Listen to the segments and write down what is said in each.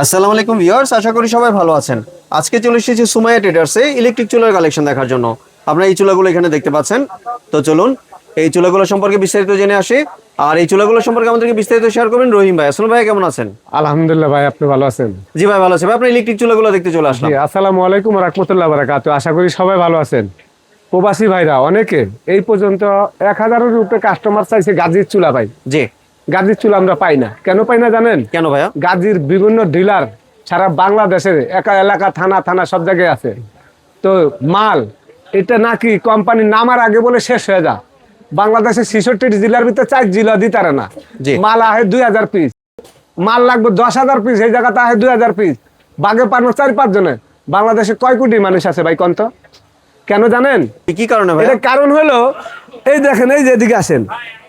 আসসালামু আলাইকুম ভিউয়ার্স, আশা করি সবাই ভালো আছেন। আজকে চলে এসেছি সুমাইয়া ট্রেডার্সে ইলেকট্রিক চুলার কালেকশন দেখার জন্য। আপনারা এই চুলাগুলো এখানে দেখতে পাচ্ছেন। তো চলুন এই চুলাগুলো সম্পর্কে বিস্তারিত জেনে আসি। আর এই চুলাগুলো সম্পর্কে আমাদেরকে বিস্তারিত শেয়ার করবেন রহিম ভাই। আসসালামু ভাই, কেমন আছেন? আলহামদুলিল্লাহ ভাই, আপনি ভালো আছেন? জি ভাই, ভালো আছি ভাই। আপনি ইলেকট্রিক চুলাগুলো দেখতে চলে আসলাম। জি, আসসালামু আলাইকুম ওয়া রাহমাতুল্লাহি ওয়া বারাকাতুহু। আশা করি সবাই ভালো আছেন। প্রবাসী ভাইরা অনেকে এই পর্যন্ত 1000-এর উপরে কাস্টমার চাইছে গাজীর চুলা ভাই। জি। গাজীর চুলা আমরা পাই না। কেন পাই না জানেন? কেন ভাইয়া? গাজীর বিভিন্ন ডিলার সারা বাংলাদেশের এলাকা থানা সব জায়গায় আছে। তো মাল এটা নাকি কোম্পানি নামার আগে বলে শেষ হয়ে যায়। বাংলাদেশের 66 জেলার ভিতরে 4 জেলা দিতারে না। জি। মাল আহে 2000 পিস, মাল লাগবে 10,000 পিস, এই জায়গাতে আহে 2000 পিস। বাগে পানো 4-5 জনে। বাংলাদেশে কয় কোটি মানুষ আছে ভাই কন্ত? কেন জানেন? কি কারণে ভাই? এটা কারণ হলো এই দেখেন, এই যে এদিকে আসেন,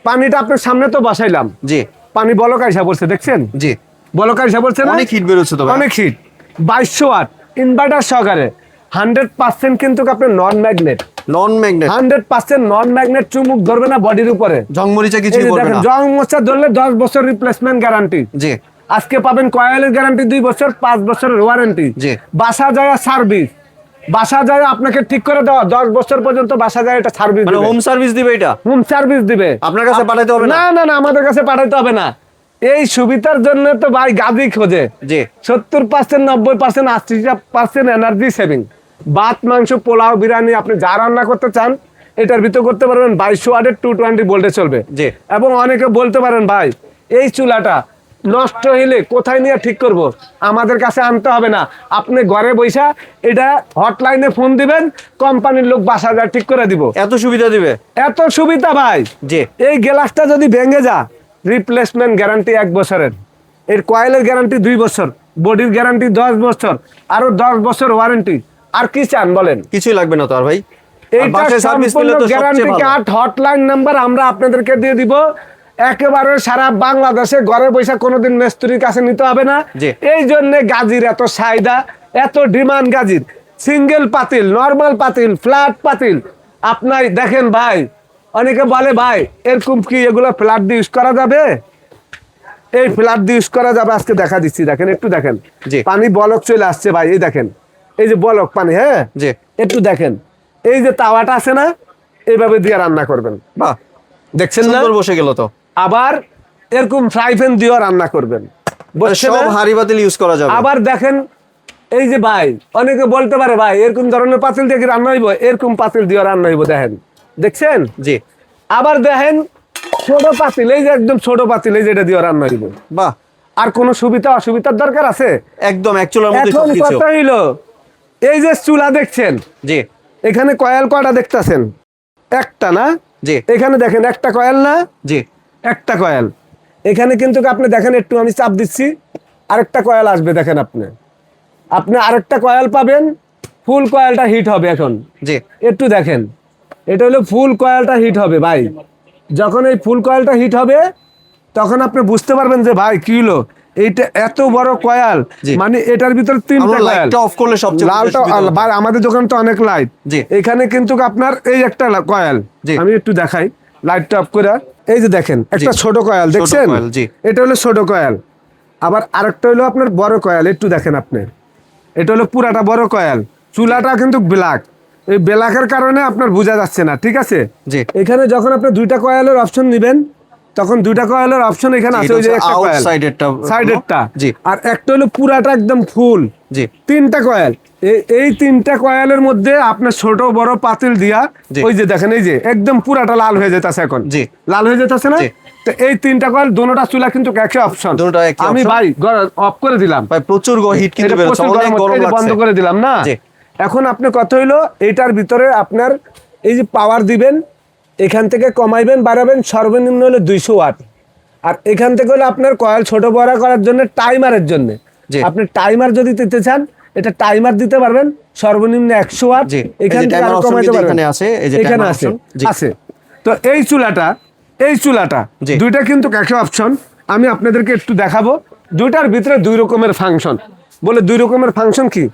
পানিটা আপনার সামনে তো বসাইলাম। জি। পানি বলক আইসা পড়ছে, দেখছেন? জি। বলক আইসা পড়ছে না? অনেক হিট বের হচ্ছে তো ভাই। অনেক হিট। 2200 ওয়াট ইনভার্টার সহকারে 100% কিন্তু আপনার নন ম্যাগনেট। নন ম্যাগনেট। 100% নন ম্যাগনেট, চুমুক ধরবে না বডির উপরে। জংমরিচা কিছু করবে দেখেন, না। জং মোচা ধরলে 10 বছর রিপ্লেসমেন্ট গ্যারান্টি। জি। আজকে পাবেন কয়েলের গ্যারান্টি 2 বছর, 5 বছরের ওয়ারেন্টি। জি। বাসা যায় সার্ভিস, বাসা যায় আপনাকে ঠিক করে দেওয়া 10 বছর পর্যন্ত বাসা যায় এটা সার্ভিস মানে দিবে। হোম সার্ভিস দিবে এটা? হোম সার্ভিস দিবে। আপনার কাছে পাঠাইতে হবে না? না, আমাদের কাছে পাঠাইতে হবে না। এই সুবিধার জন্য তো ভাই গাজী খোঁজে। জি। 70%, 90%, 80% এনার্জি সেভিং। ভাত, মাংস, পোলাও, বিরিয়ানি আপনি যা রান্না করতে চান এটার ভিতর করতে পারবেন। 2200 ওয়াটের 220 ভোল্টে চলবে। জি। এবং অনেকে বলতে পারেন ভাই এই চুলাটা নষ্ট হইলে কোথায় নিয়ে ঠিক করব? আমাদের কাছে আনতে হবে না। আপনি ঘরে বৈশা এটা হটলাইনে ফোন দিবেন, কোম্পানির লোক বাসা যা ঠিক করে দিব। এত সুবিধা দিবে? এত সুবিধা ভাই। জি। এই গ্লাসটা যদি ভেঙে যা, রিপ্লেসমেন্ট গ্যারান্টি 1 বছরের। এর কয়েলের গ্যারান্টি 2 বছর, বডির গ্যারান্টি 10 বছর, আরো 10 বছর ওয়ারেন্টি। আর কি চান বলেন? কিছুই লাগবে না তো আর ভাই। এইটা সম্পূর্ণ গ্যারান্টি কার্ড, হটলাইন নাম্বার আমরা আপনাদেরকে দিয়ে দিব। একেবারে সারা বাংলাদেশে ঘরে বসে কোনোদিন মিস্ত্রির কাছে নিতে হবে না। এই জন্য গাজীর এত চাহিদা, এত ডিমান্ড গাজীর। সিঙ্গেল পাতিল, নরমাল পাতিল, ফ্ল্যাট পাতিল। আপনার দেখেন ভাই, অনেকে বলে ভাই এরকম কি এগুলো ফ্ল্যাট দিয়ে ইউজ করা যাবে? এই ফ্ল্যাট দিয়ে ইউজ করা যাবে। আজকে দেখা দিচ্ছি, দেখেন, একটু দেখেন। পানি বলক চলে আসছে ভাই, এই দেখেন, এই যে বলক পানি। হ্যাঁ, একটু দেখেন, এই যে তাওয়াটা আছে না, এইভাবে দিয়ে রান্না করবেন। বাহ, দেখছেন না? বসে গেল তো। আবার এরকম ফ্রাই প্যান দিয়ে রান্না করবেন, সব হাড়ি পাতিল ইউজ করা যাবে। আবার দেখেন, এই যে ভাই অনেকে বলতে পারে ভাই এরকম ধরনের পাতিল দিয়ে কি রান্না হইব? এরকম পাতিল দিয়ে রান্না হইব, দেখেন, দেখছেন? জি। আবার দেখেন ছোট পাতিল, এই যে একদম ছোট পাতিল, এই যে এটা দিয়ে রান্না হইব। বাহ। আর কোন সুবিধা অসুবিধার দরকার আছে? একদম এক চুলার মধ্যে এখন সবকিছু। কথা হইলো, এই যে চুলা দেখছেন, জি, এখানে কয়েল কয়টা দেখতেছেন? একটা না? জি। এখানে দেখেন একটা কয়েল না? জি। একটা কয়েল। এখানে কিন্তু আপনি দেখেন, একটু আমি চাপ দিচ্ছি, আরেকটা কয়েল আসবে, দেখেন আপনি আরেকটা কয়েল পাবেন। ফুল কয়েলটা হিট হবে এখন। জি। একটু দেখেন, এটা হলো ফুল কয়েলটা হিট হবে ভাই। যখন এই ফুল কয়েলটা হিট হবে তখন আপনি বুঝতে পারবেন যে ভাই কি হলো, এইটা এত বড় কয়েল, মানে এটার ভিতরে 3টা কয়েল। লাইটটা অফ করলে সবচেয়ে লালটা ভাই, আমাদের দোকানে তো অনেক লাইট। জি। এখানে কিন্তু আপনার এই একটা কয়েল, আমি একটু দেখাই লাইটটা অফ করে। এই যে দেখেন একটা ছোট কয়েল, দেখছেন? এটা হলো ছোট কয়েল। আবার আরেকটা হলো আপনার বড় কয়েল, একটু দেখেন আপনি, এটা হলো পুরাটা বড় কয়েল। চুলাটা কিন্তু ব্ল্যাক, এই ব্ল্যাকের কারণে আপনার বোঝা যাচ্ছে না, ঠিক আছে? এখানে যখন আপনি 2টা কয়েলের অপশন নেবেন তখন 2টা কয়েলের অপশন এখানে আছে, ওই যে একটা কয়েল সাইডেরটা, আর একটা হলো পুরাটা একদম ফুল। 3টা কয়েল। এই 3টা কয়েলের মধ্যে আপনার ছোট বড় পাতিল দিয়া, ওই যে দেখেন, এই যে একদম পুরাটা লাল হয়ে যেতেছে এখন। লাল হয়ে যেতেছে না? তো এই 3টা কয়েল দোনোটা চুলা কিন্তু একই অপশন। আমি ভাই অফ করে দিলাম, প্রচুর হিট কিন্তু বন্ধ করে দিলাম না। এখন আপনি কথা হইলো এটার ভিতরে আপনার এই যে পাওয়ার দিবেন, এখান থেকে কমাইবেন বাড়াবেন, সর্বনিম্ন হলো 200 ওয়াট। আর এখান থেকে হলো আপনার কয়েল ছোট বড় করার জন্য, টাইমারের জন্য। আপনি টাইমার যদি দিতে চান, এটা টাইমার দিতে পারবেন সর্বনিম্ন 100 ওয়াট। এখান থেকে আরো কমাইতে পারবেন, এখানে আছে। তো এই চুলাটা 2টা কিন্তু একই অপশন। আমি আপনাদেরকে একটু দেখাবো। 2টার ভিতরে 2 রকমের ফাংশন। বলে 2 রকমের ফাংশন কি?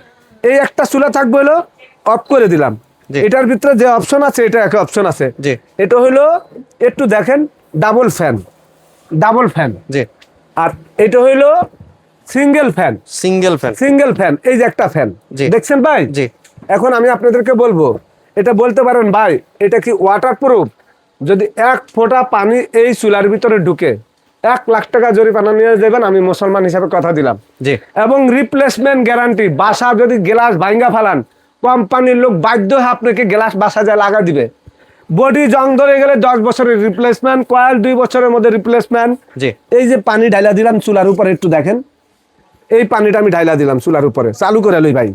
এই একটা চুলা থাকবে হলো অফ করে দিলাম, এটার ভিতরে যে অপশন আছে এটা একটা অপশন আছে। এটা হলো একটু দেখেন ডাবল ফ্যান। আর এটা হইলো সিঙ্গেল ফ্যান, সিঙ্গেল ফ্যান, এই যে একটা ফ্যান দেখছেন ভাই। জি। এখন আমি আপনাদেরকে বলবো, এটা বলতে পারেন ভাই এটা কি ওয়াটারপ্রুফ? যদি 1 ফোঁটা পানি এই চুলার ভিতরে ঢুকে 1 লাখ টাকা জরিমানা নিয়ে যাবেন, আমি মুসলমান হিসাবে কথা দিলাম। জি। এবং রিপ্লেসমেন্ট গ্যারান্টি, বাসা যদি গ্লাস ভাঙ্গা ফেলান কোম্পানির লোক বাধ্য হয়ে আপনাকে গ্লাস বাসা যায় লাগা দিবে। বডি জং ধরে গেলে 10 বছরের রিপ্লেসমেন্ট, কয়েল 2 বছরের মধ্যে রিপ্লেসমেন্ট। এই যে পানি ঢাইলা দিলাম চুলার উপরে, একটু দেখেন এই পানিটা আমি ঢাইলা দিলাম চুলার উপরে, চালু করে লই ভাই।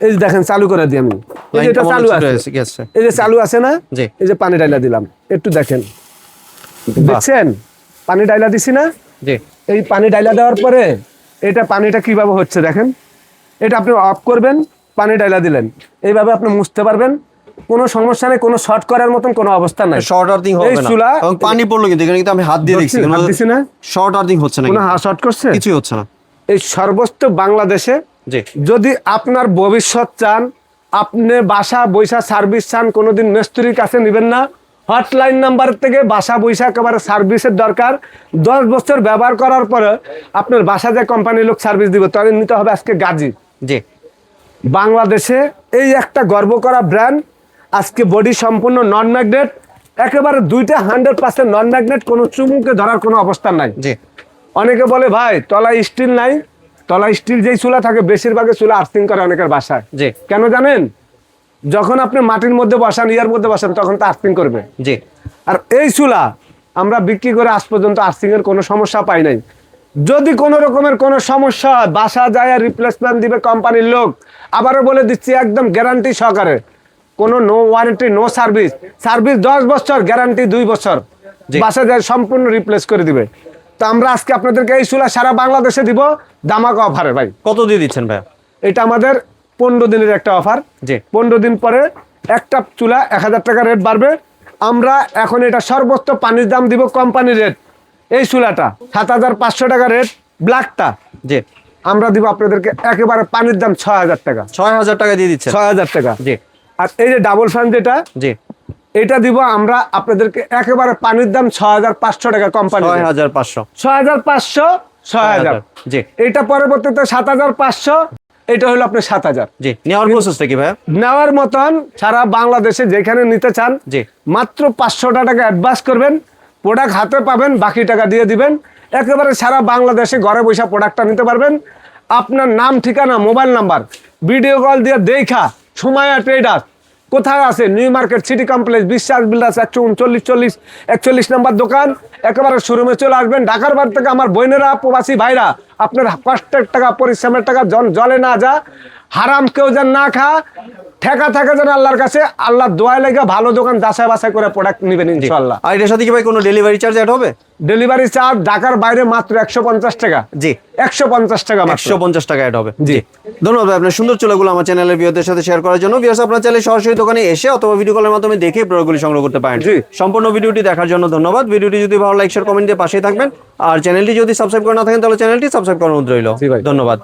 এই যে দেখেন চালু করে দিই আমি, এই যে এটা চালু আছে, এই যে চালু আছে না, এই যে পানি ঢাইলা দিলাম, একটু দেখেন, দেখছেন পানি ডাইলা দিছি না? এই পানি ডাইলা দেওয়ার পরে এটা পানিটা কিভাবে হচ্ছে দেখেন। এটা আপনি অফ করবেন, পানি ডাইলা দিলেন, এইভাবে আপনি মুছতে পারবেন, কোনো সমস্যা নেই, কোনো শর্ট করার মতন কোনো অবস্থা নাই। শর্ট আর্থিং হবে না, চুলা এবং পানি পড়লো কিন্তু এখানে কিন্তু আমি হাত দিয়ে দেখছি, হাত দিছি না, শর্ট আর্থিং হচ্ছে না, কোনো শর্ট করছে কিছুই হচ্ছে না। এই সর্বোচ্চ বাংলাদেশে যদি আপনার ভবিষ্যৎ চান, আপনি বাসা বৈশা সার্ভিস চান, কোনোদিন মিস্ত্রির কাছে নেবেন না, হটলাইন নাম্বার থেকে বাসা বৈশা একেবারে সার্ভিসের দরকার। 10 বছর ব্যবহার করার পরে আপনার বাসা যে কোম্পানির লোক সার্ভিস দিবে তাহলে নিতে হবে আজকে গাজী। বাংলাদেশে এই একটা গর্ব করা ব্র্যান্ড, আজকে বডি সম্পূর্ণ নন ম্যাগনেট, একেবারে 2টা 100% নন ম্যাগনেট, কোনো চুমুকে ধরার কোনো অবস্থা নাই। অনেকে বলে ভাই তলায় স্টিল নাই, তলায় স্টিল যেই চুলা থাকে বেশিরভাগই চুলা আর্থিং করে অনেকের বাসায়। কেন জানেন? যখন আপনি মাটির মধ্যে বসান, ইয়ার মধ্যে বসান, তখন তো আর্থিং করবে। আর এই চুলা আমরা বিক্রি করে আজ পর্যন্ত আর্থিং এর কোনো সমস্যা পাই নাই। যদি কোনো রকমের কোনো সমস্যা হয় বাসা যায় রিপ্লেসমেন্ট দিবে কোম্পানির লোক। আবারও বলে দিচ্ছি একদম গ্যারান্টি সহকারে, কোনো no warranty no service, service 10 বছর, গ্যারান্টি 2 বছর, বাসা যায় সম্পূর্ণ রিপ্লেস করে দিবে। তো আমরা আজকে আপনাদেরকে এই চুলা সারা বাংলাদেশে দিব ধামাকা অফারে। ভাই কত দিয়ে দিচ্ছেন ভাই? এটা আমাদের 15 দিনের একটা অফার। 15 দিন পরে একটা চুলা 1000 টাকা রেট বাড়বে। আমরা এখন এটা সর্বোচ্চ পানির দাম দিব কোম্পানি রেট। এই চুলাটা 7500 টাকা রেট, ব্ল্যাকটা আমরা দিব আপনাদেরকে একেবারে পানির দাম 6000 টাকা। 6000 টাকা দিয়ে দিচ্ছে, 6000 টাকা। আর এই যে ডাবল ফ্যান যেটা, এটা দিব আমরা আপনাদেরকে একেবারে পানির দাম 6500 টাকা কোম্পানি। 6500 এটা পরবর্তীতে 7500, এটা হলো আপনার 7000। নেওয়ার প্রসেসটা কি ভাই? নেওয়ার মতন সারা বাংলাদেশে যেখানে নিতে চান মাত্র 500 টাকা অ্যাডভান্স করবেন, প্রোডাক্ট হাতে পাবেন, বাকি টাকা দিয়ে দিবেন। একেবারে সারা বাংলাদেশে ঘরে বসে প্রোডাক্টটা নিতে পারবেন। আপনার নাম, ঠিকানা, মোবাইল নাম্বার ভিডিও কল দিয়ে দেখা সুমাইয়া ট্রেডার্স কোথায় আছে, নিউ মার্কেট সিটি কমপ্লেক্স, বিশ্বাস বিল্ডার্স 139-41 নম্বর দোকান, একেবারে শোরুমে চলে আসবেন। ঢাকার বাড়ি থেকে আমার বোনেরা, প্রবাসী ভাইরা, আপনার কষ্টের টাকা, পরিশ্রমের টাকা জলে না যা, হারাম কেউ যেন না খা, ঠেকা থাকে যেন আল্লাহর কাছে, আল্লাহ দোয়াই লেগে ভালো দোকান যাচাই বাছাই করে প্রোডাক্ট নেবেন ইনশাআল্লাহ। আর এর সাথে কি ভাই কোনো ডেলিভারি চার্জ অ্যাড হবে? ডেলিভারি চার্জ ঢাকার বাইরে মাত্র 150 টাকা। 150 টাকা, 150 টাকা অ্যাড হবে। ধন্যবাদ ভাই আপনার সুন্দর চুলাগুলো আমার চ্যানেলের ভিউয়ারদের সাথে শেয়ার করার জন্য। ভিউয়ার্স আপনারা চাইলে সরাসরি দোকানে এসে অথবা ভিডিও কলের মাধ্যমে দেখে প্রোডাক্টগুলি সংগ্রহ করতে পারেন। সম্পূর্ণ ভিডিওটি দেখার জন্য ধন্যবাদ। ভিডিওটি যদি ভালো লাইক শেয়ার কমেন্ট দিয়ে পাশেই থাকবেন, আর চ্যানেলটি যদি সাবস্ক্রাইব করে না থাকেন তাহলে চ্যানেলটি সাবস্ক্রাইব করার অনুরোধ রইল। ধন্যবাদ।